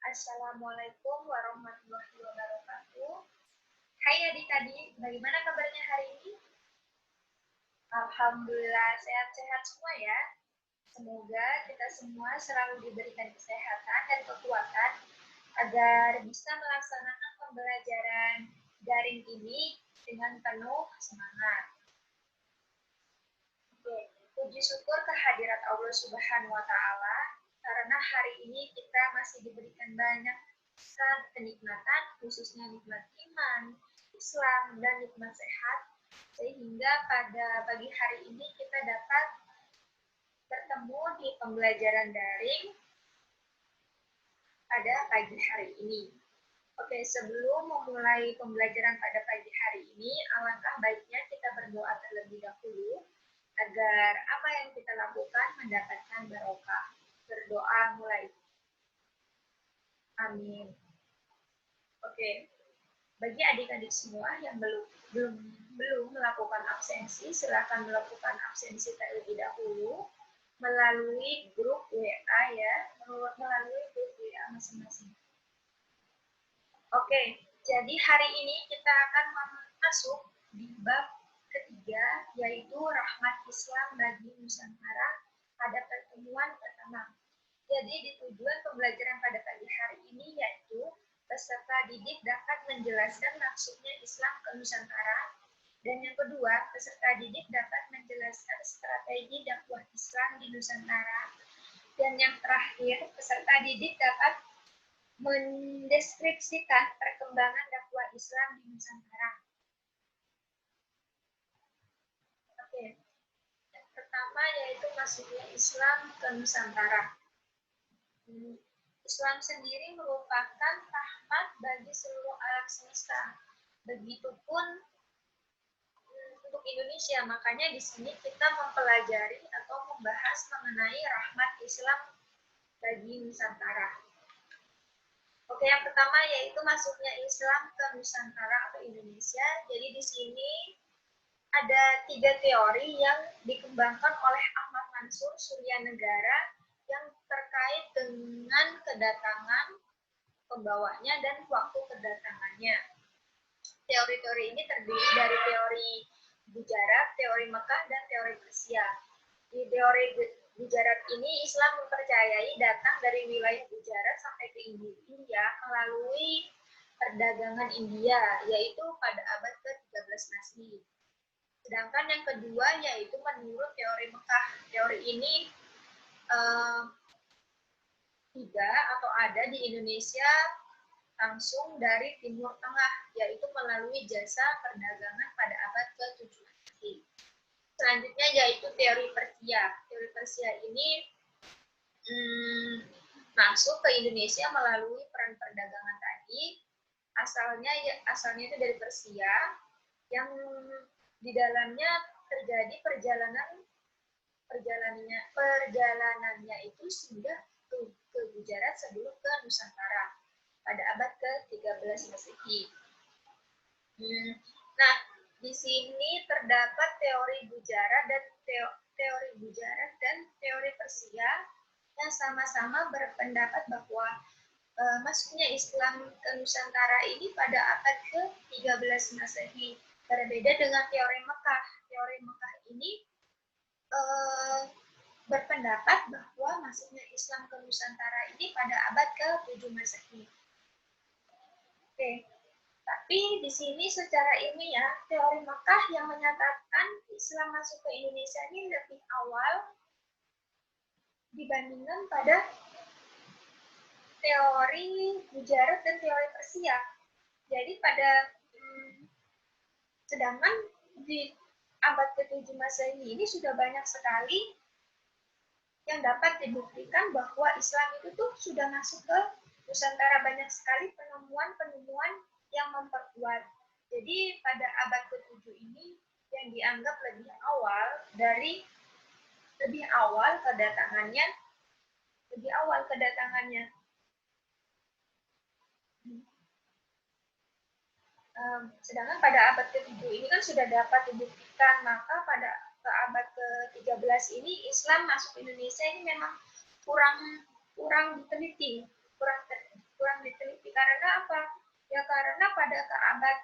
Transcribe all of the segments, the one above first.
Assalamualaikum warahmatullahi wabarakatuh. Hai adik-adik, bagaimana kabarnya hari ini? Alhamdulillah sehat-sehat semua ya. Semoga kita semua selalu diberikan kesehatan dan kekuatan agar bisa melaksanakan pembelajaran daring ini dengan penuh semangat. Oke, puji syukur kehadirat Allah Subhanahu wa Ta'ala karena hari ini kita masih diberikan banyak kenikmatan, khususnya nikmat iman, Islam, dan nikmat sehat, sehingga pada pagi hari ini kita dapat bertemu di pembelajaran daring pada pagi hari ini. Oke, sebelum memulai pembelajaran pada pagi hari ini, alangkah baiknya kita berdoa terlebih dahulu agar apa yang kita lakukan mendapatkan barokah. Berdoa mulai. Amin. Oke, bagi adik-adik semua yang belum melakukan absensi, silakan melakukan absensi terlebih dahulu melalui grup WA ya, melalui grup WA masing-masing. Oke, jadi hari ini kita akan masuk di bab ketiga, yaitu rahmat Islam bagi Nusantara pada pertemuan pertama. Jadi di tujuan pembelajaran pada pagi hari ini yaitu peserta didik dapat menjelaskan maksudnya Islam ke Nusantara, dan yang kedua, peserta didik dapat menjelaskan strategi dakwah Islam di Nusantara, dan yang terakhir, peserta didik dapat mendeskripsikan perkembangan dakwah Islam di Nusantara. Oke, yang pertama yaitu masuknya Islam ke Nusantara. Islam sendiri merupakan rahmat bagi seluruh alam semesta. Begitupun untuk Indonesia, makanya di sini kita mempelajari atau membahas mengenai rahmat Islam bagi Nusantara. Oke, yang pertama yaitu masuknya Islam ke Nusantara atau Indonesia. Jadi di sini ada 3 teori yang dikembangkan oleh Ahmad Mansur Suryanegara yang terkait dengan kedatangan pembawanya dan waktu kedatangannya. Teori-teori ini terdiri dari teori Gujarat, teori Mekah, dan teori Persia. Di teori Gujarat ini, Islam mempercayai datang dari wilayah Gujarat sampai ke India melalui perdagangan India, yaitu pada abad ke-13 Masehi. Sedangkan yang kedua yaitu menurut teori Mekah. Teori ini ada di Indonesia langsung dari Timur Tengah, yaitu melalui jasa perdagangan pada abad ke-7 Masehi. Selanjutnya yaitu teori Persia. Teori Persia ini masuk ke Indonesia melalui peran perdagangan tadi. Asalnya itu dari Persia, yang di dalamnya terjadi perjalanannya itu sudah ke Gujarat sebelum ke Nusantara pada abad ke-13 Masehi. Nah, di sini terdapat teori Gujarat dan teori Persia yang sama-sama berpendapat bahwa masuknya Islam ke Nusantara ini pada abad ke-13 Masehi. Berbeda dengan teori Mekah. Teori Mekah ini berpendapat bahwa masuknya Islam ke Nusantara ini pada abad ke-7 Masehi. Oke. Tapi di sini secara ilmiah, teori Mekah yang menyatakan Islam masuk ke Indonesia ini lebih awal dibandingkan pada teori Gujarat dan teori Persia. Jadi sedangkan di abad ke-7 Masehi ini sudah banyak sekali yang dapat dibuktikan bahwa Islam itu tuh sudah masuk ke Nusantara, banyak sekali penemuan-penemuan yang memperkuat. Jadi pada abad ke-7 ini yang dianggap lebih awal kedatangannya. Sedangkan pada abad ke-7 ini kan sudah dapat dibuktikan, maka pada abad ke-13 ini Islam masuk Indonesia ini memang kurang diteliti, kurang diteliti. Karena apa? Ya karena pada abad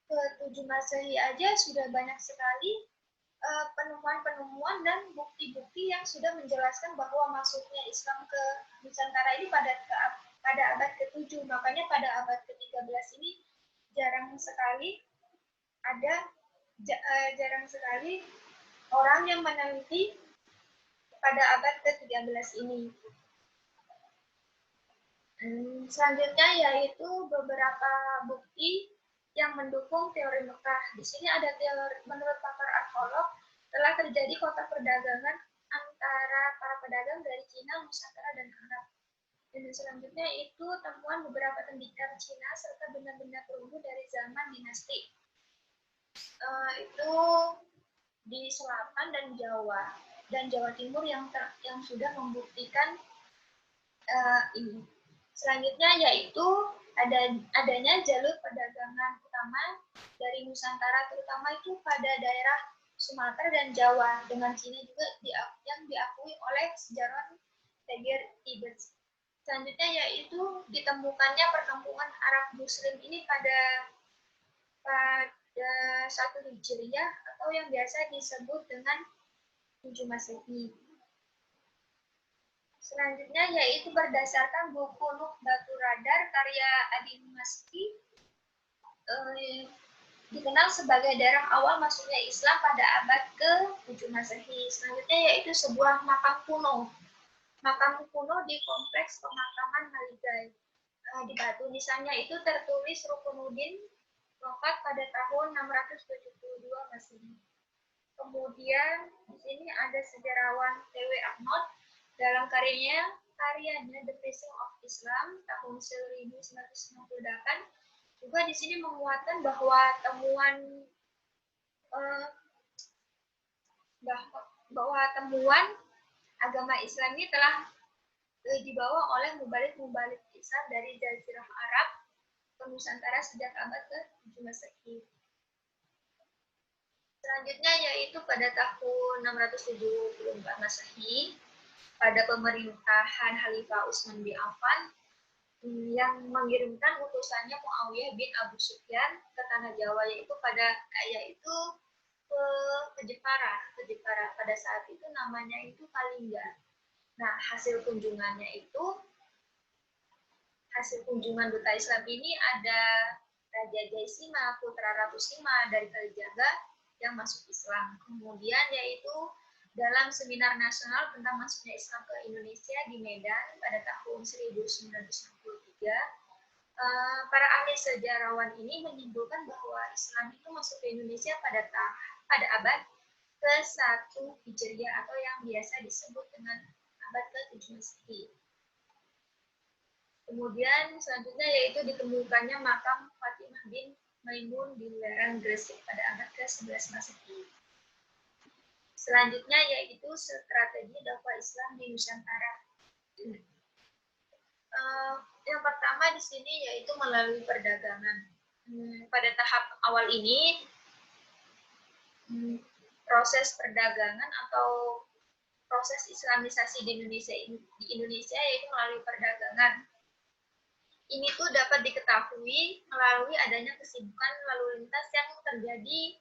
ke-7 Masehi aja sudah banyak sekali penemuan-penemuan dan bukti-bukti yang sudah menjelaskan bahwa masuknya Islam ke Nusantara ini pada abad ke-7. Makanya pada abad ke-13 ini jarang sekali orang yang meneliti pada abad ke-13 ini. Selanjutnya yaitu beberapa bukti yang mendukung teori Mekah. Di sini ada teori, menurut pakar arkeolog, telah terjadi kota perdagangan antara para pedagang dari Cina, Nusantara, dan Arab. Dan selanjutnya itu temuan beberapa tembikar Cina serta benda-benda perunggu dari zaman dinasti. Itu di selatan dan Jawa Timur yang sudah membuktikan ini. Selanjutnya yaitu adanya jalur perdagangan utama dari Nusantara, terutama itu pada daerah Sumatera dan Jawa, dengan Cina juga yang diakui oleh sejarawan Tegir Ibers. Selanjutnya yaitu ditemukannya perkampungan Arab Muslim ini pada 1 Hijriah atau yang biasa disebut dengan 7 Masehi. Selanjutnya yaitu berdasarkan buku Nuh Batu Radar karya Adi Maski, dikenal sebagai daerah awal masuknya Islam pada abad ke-7 Masehi. Selanjutnya yaitu sebuah makam kuno. Makam kuno di kompleks pemakaman Haligai di Batu. Nisannya itu tertulis Rukunuddin wafat pada tahun 672 Masehi. Kemudian di sini ada sejarawan T.W. Arnold dalam karyanya The Facing of Islam tahun 1998 juga di sini menguatkan bahwa temuan agama Islam ini telah dibawa oleh mubalik Islam dari Jazirah Arab ke Nusantara sejak abad ke-7 Masehi. Selanjutnya yaitu pada tahun 674 Masehi, pada pemerintahan Khalifah Utsman bin Affan yang mengirimkan utusannya Muawiyah bin Abu Sufyan ke tanah Jawa, yaitu ke Jepara. Pada saat itu namanya itu Kalingga. Nah, hasil kunjungan duta Islam ini ada Raja Jaisima, putra Ratu Sima dari Kalijaga yang masuk Islam. Kemudian yaitu dalam seminar nasional tentang masuknya Islam ke Indonesia di Medan pada tahun 1963, para ahli sejarawan ini menyimpulkan bahwa Islam itu masuk ke Indonesia pada abad ke-1 Hijriah atau yang biasa disebut dengan abad ke-7 Masehi. Kemudian selanjutnya yaitu ditemukannya makam Fatimah bin Maimun di lereng Gresik pada abad ke-11 Masehi. Selanjutnya yaitu strategi dakwah Islam di Nusantara. Yang pertama di sini yaitu melalui perdagangan. Pada tahap awal ini, proses perdagangan atau proses Islamisasi di Indonesia yaitu melalui perdagangan. Ini tuh dapat diketahui melalui adanya kesibukan lalu lintas yang terjadi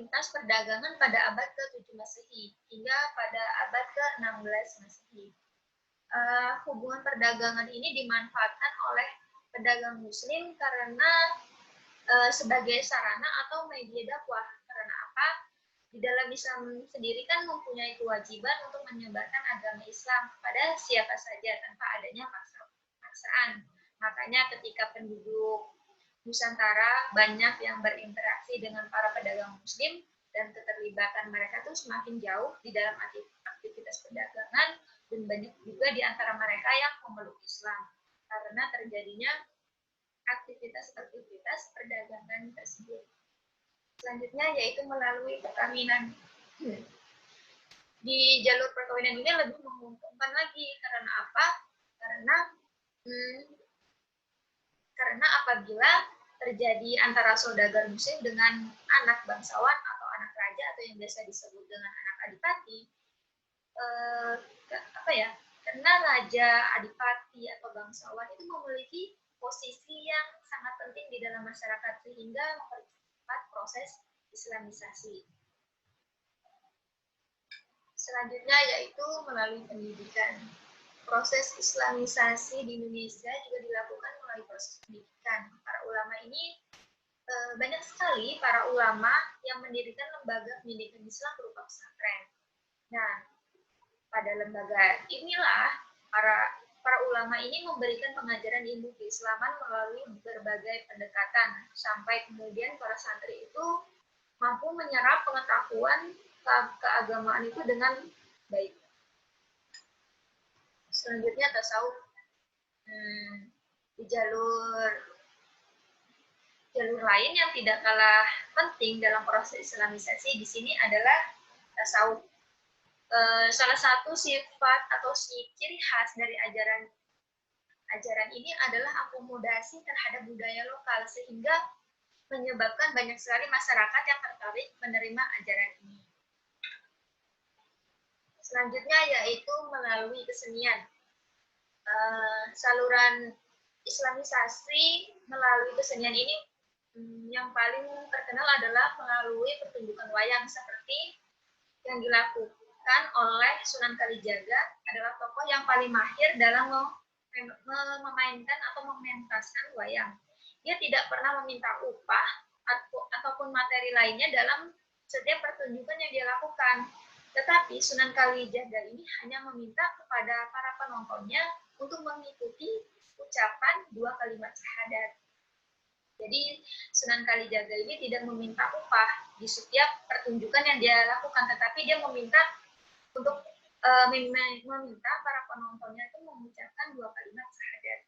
perdagangan pada abad ke-7 Masehi hingga pada abad ke-16 Masehi. Hubungan perdagangan ini dimanfaatkan oleh pedagang muslim karena sebagai sarana atau media dakwah. Karena apa? Di dalam Islam sendiri kan mempunyai kewajiban untuk menyebarkan agama Islam kepada siapa saja tanpa adanya paksaan. Makanya ketika penduduk Nusantara banyak yang berinteraksi dengan para pedagang muslim dan keterlibatan mereka tuh semakin jauh di dalam aktivitas perdagangan, dan banyak juga di antara mereka yang memeluk Islam karena terjadinya aktivitas perdagangan tersebut. Selanjutnya yaitu melalui perkawinan. Di jalur perkawinan ini lebih menguntungkan lagi. Karena apa? Karena apabila terjadi antara saudagar muslim dengan anak bangsawan atau anak raja atau yang biasa disebut dengan anak adipati, karena Raja Adipati Bupati atau bangsawan itu memiliki posisi yang sangat penting di dalam masyarakat sehingga mempercepat proses Islamisasi. Selanjutnya yaitu melalui pendidikan. Proses Islamisasi di Indonesia juga dilakukan melalui proses pendidikan. Para ulama ini banyak sekali para ulama yang mendirikan lembaga pendidikan Islam berupa pesantren. Nah, pada lembaga inilah para ulama ini memberikan pengajaran ilmu keislaman melalui berbagai pendekatan sampai kemudian para santri itu mampu menyerap pengetahuan keagamaan itu dengan baik. Selanjutnya tasawuf. Di jalur lain yang tidak kalah penting dalam proses Islamisasi di sini adalah tasawuf. Salah satu sifat atau ciri khas dari ajaran ini adalah akomodasi terhadap budaya lokal sehingga menyebabkan banyak sekali masyarakat yang tertarik menerima ajaran ini. Selanjutnya yaitu melalui kesenian. Saluran Islamisasi melalui kesenian ini yang paling terkenal adalah melalui pertunjukan wayang seperti yang dilakukan oleh Sunan Kalijaga, adalah tokoh yang paling mahir dalam memainkan atau mementaskan wayang. Dia tidak pernah meminta upah ataupun materi lainnya dalam setiap pertunjukan yang dia lakukan. Tetapi Sunan Kalijaga ini hanya meminta kepada para penontonnya untuk mengikuti ucapan 2 kalimat syahadat. Jadi Sunan Kalijaga ini tidak meminta upah di setiap pertunjukan yang dia lakukan, tetapi dia meminta untuk meminta para penontonnya itu mengucapkan 2 kalimat syahadat.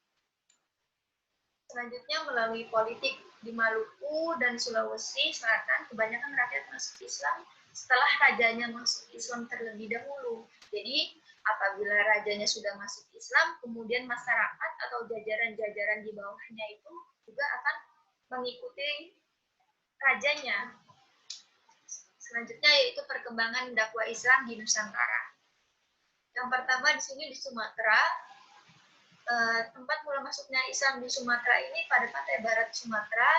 Selanjutnya melalui politik di Maluku dan Sulawesi Selatan, kebanyakan rakyat masuk Islam setelah rajanya masuk Islam terlebih dahulu. Jadi apabila rajanya sudah masuk Islam, kemudian masyarakat atau jajaran-jajaran di bawahnya itu juga akan mengikuti rajanya. Selanjutnya yaitu perkembangan dakwah Islam di Nusantara. Yang pertama di sini di Sumatera, tempat mula masuknya Islam di Sumatera ini pada pantai barat Sumatera.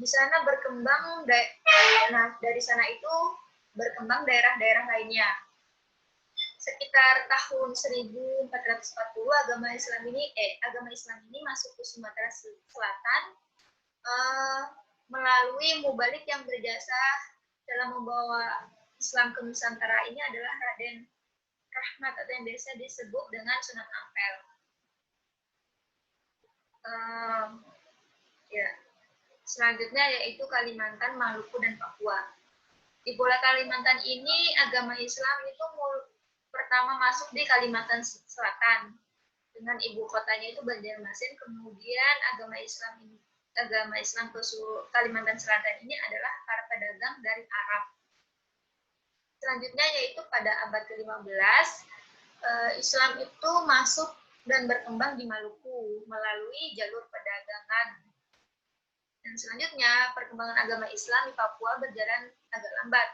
Di sana berkembang, dari sana itu berkembang daerah-daerah lainnya. Sekitar tahun 1440 agama Islam ini masuk ke Sumatera Selatan melalui mubalik yang berjasa dalam membawa Islam ke Nusantara ini adalah Raden Rahmat atau yang biasa disebut dengan Sunan Ampel. Selanjutnya yaitu Kalimantan, Maluku, dan Papua. Di Pulau Kalimantan ini agama Islam itu pertama masuk di Kalimantan Selatan dengan ibu kotanya itu Banjarmasin. Kemudian agama Islam ke Kalimantan Selatan ini adalah para pedagang dari Arab. Selanjutnya yaitu pada abad ke-15 Islam itu masuk dan berkembang di Maluku melalui jalur perdagangan. Dan selanjutnya perkembangan agama Islam di Papua berjalan agak lambat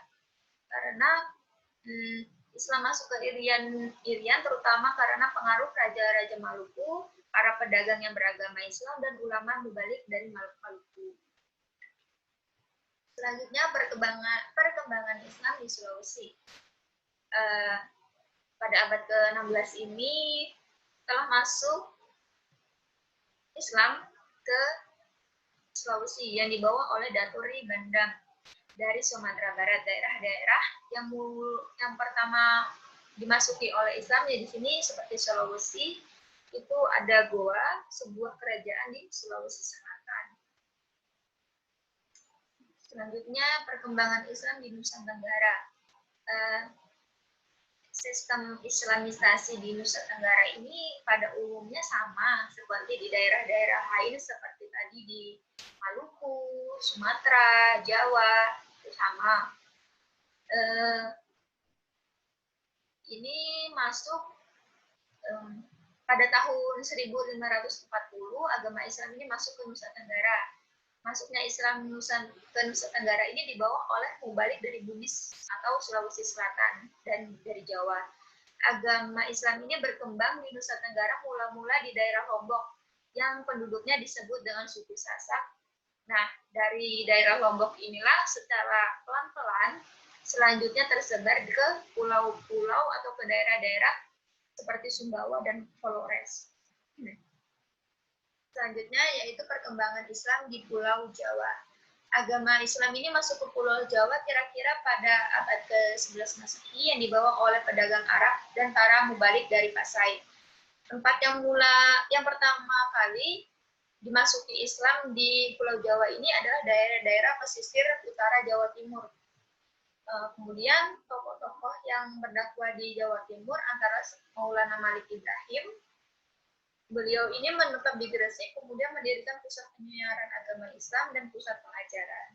karena Islam masuk ke Irian terutama karena pengaruh raja-raja Maluku, para pedagang yang beragama Islam, dan ulama mubalik dari Maluku. Selanjutnya perkembangan Islam di Sulawesi. Pada abad ke-16 ini telah masuk Islam ke Sulawesi yang dibawa oleh Daturi Bandang dari Sumatera Barat. Daerah-daerah yang pertama dimasuki oleh Islam ya di sini seperti Sulawesi itu ada Goa, sebuah kerajaan di Sulawesi Selatan. Selanjutnya perkembangan Islam di Nusa Tenggara. Sistem Islamisasi di Nusa Tenggara ini pada umumnya sama seperti di daerah-daerah lain seperti tadi di Maluku, Sumatera, Jawa, itu sama. Ini masuk pada tahun 1540 agama Islam ini masuk ke Nusa Tenggara. Masuknya Islam ke Nusa Tenggara ini dibawa oleh mubalik dari Bugis atau Sulawesi Selatan dan dari Jawa. agama Islam ini berkembang di Nusa Tenggara mula-mula di daerah Lombok yang penduduknya disebut dengan suku Sasak. Nah, dari daerah Lombok inilah secara pelan-pelan selanjutnya tersebar ke pulau-pulau atau ke daerah-daerah seperti Sumbawa dan Flores. Selanjutnya yaitu perkembangan Islam di Pulau Jawa. Agama Islam ini masuk ke Pulau Jawa kira-kira pada abad ke-11 Masehi yang dibawa oleh pedagang Arab dan para mubalik dari Pasai. Tempat yang pertama kali dimasuki Islam di Pulau Jawa ini adalah daerah-daerah pesisir utara Jawa Timur. Kemudian tokoh-tokoh yang berdakwah di Jawa Timur antara Maulana Malik Ibrahim. Beliau ini menetap di Gresik, kemudian mendirikan pusat penyiaran agama Islam dan pusat pengajaran.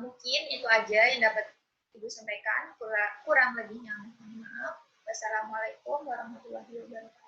Mungkin itu aja yang dapat Ibu sampaikan. Kurang lebihnya mohon maaf. Wassalamualaikum warahmatullahi wabarakatuh.